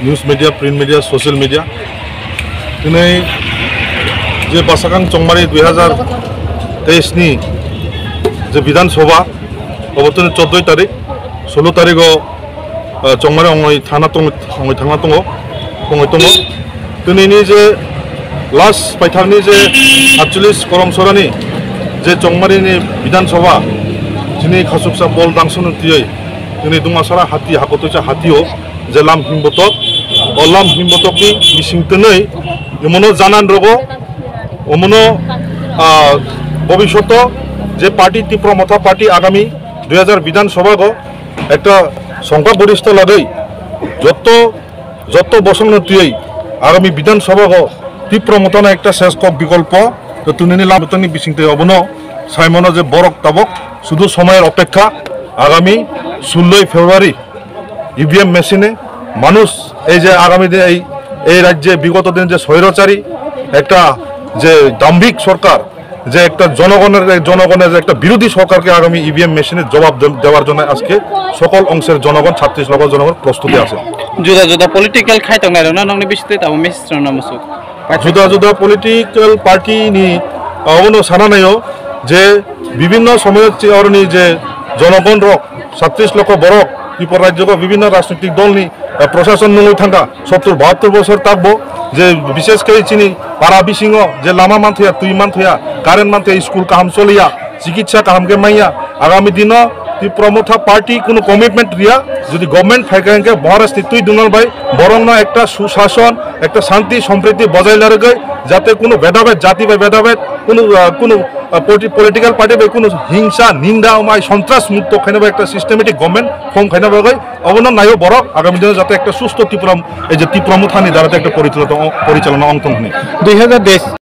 News media, print media, social media. Ini je Basakang Chongmari 2023 ni je Bidhan Sabha obotone 14 tarik 16 tarik Chongmari ongoi thana tongo tuni ni je last paithani je 48 korom sorani je Chongmari ni Bidhan Sabha jini khasuksa bol dangson tiyai ini dumasara hati hakotocha hatio je lam himbotok olam himbotoki misingtenei emono janan rogo omono bobishoto je party tipromotha party agami 2000 বিধান সভা গো একটা সংখ্যা বরিষ্ঠ লাগেই যত বসংনতিই আগামী বিধান সভা গো তিপ্রমতনা একটা শেষ কক বিকল্প তো তুনিনি লামতনি বিসিংতে অবনো সাইমনো যে বরক তাবক শুধু সময়ের অপেক্ষা আগামী 16 ফেব্রুয়ারি ইভিএম মেশিনে মানুষ এই যে আগামী দিনে এই রাজ্যে বিগত দিন যে স্বৈরাচারী একটা যে দাম্ভিক সরকার যে একটা জনগণের একটা বিরোধী সরকারকে আগামী ইভিএম মেশিনে জবাব দেওয়ার জন্য আজকে সকল অংশের জনগণ 36 লক্ষ জনগণ প্রস্তুতি আছে জুদা পলিটিক্যাল খাইতং না নংনি বিসতে তাও মেসেজ নামসু জুদা পলিটিক্যাল পার্টি নি অবনো সানা নাইও যে বিভিন্ন সময়ের চেয়ারনি যে জনগণ রক 37 লক্ষ বরক ত্রিপুরা রাজ্য বিভিন্ন রাজনৈতিক দল নি প্রশাসন নই থাকা 70-72 বছর থাকবো যে বিশেষ করে চিনি পাড়া বিসিং যে লামা মানথিয়া তুই মানথিয়া কারেন্ট মানথিয়া স্কুল কাহাম চলিয়া চিকিৎসা কাহামকে মাইয়া আগামী দিন ত্রিপুরা পার্টি কোনো কমিটমেন্ট রিয়া যদি গভর্নমেন্ট ফাইকাকে মহারাষ্ট্র তুই দুনাল ভাই বরং একটা সুশাসন একটা শান্তি সম্প্রীতি বজায় রাখে যাতে কোনো ভেদাভেদ জাতি বা ভেদাভেদ কোনো পলিটিক্যাল পার্টি বা কোনো হিংসা নিন্দা মাই সন্ত্রাস মুক্ত খাইনাবে একটা সিস্টেমেটিক গভর্নমেন্ট ফর্ম খাইনাবে অবদান নাইও বড় আগামী দিনে যাতে একটা সুস্থ ত্রিপুরা এই যে ত্রিপুরা মুথানি দ্বারা একটা পরিচালনা অঙ্কন 2022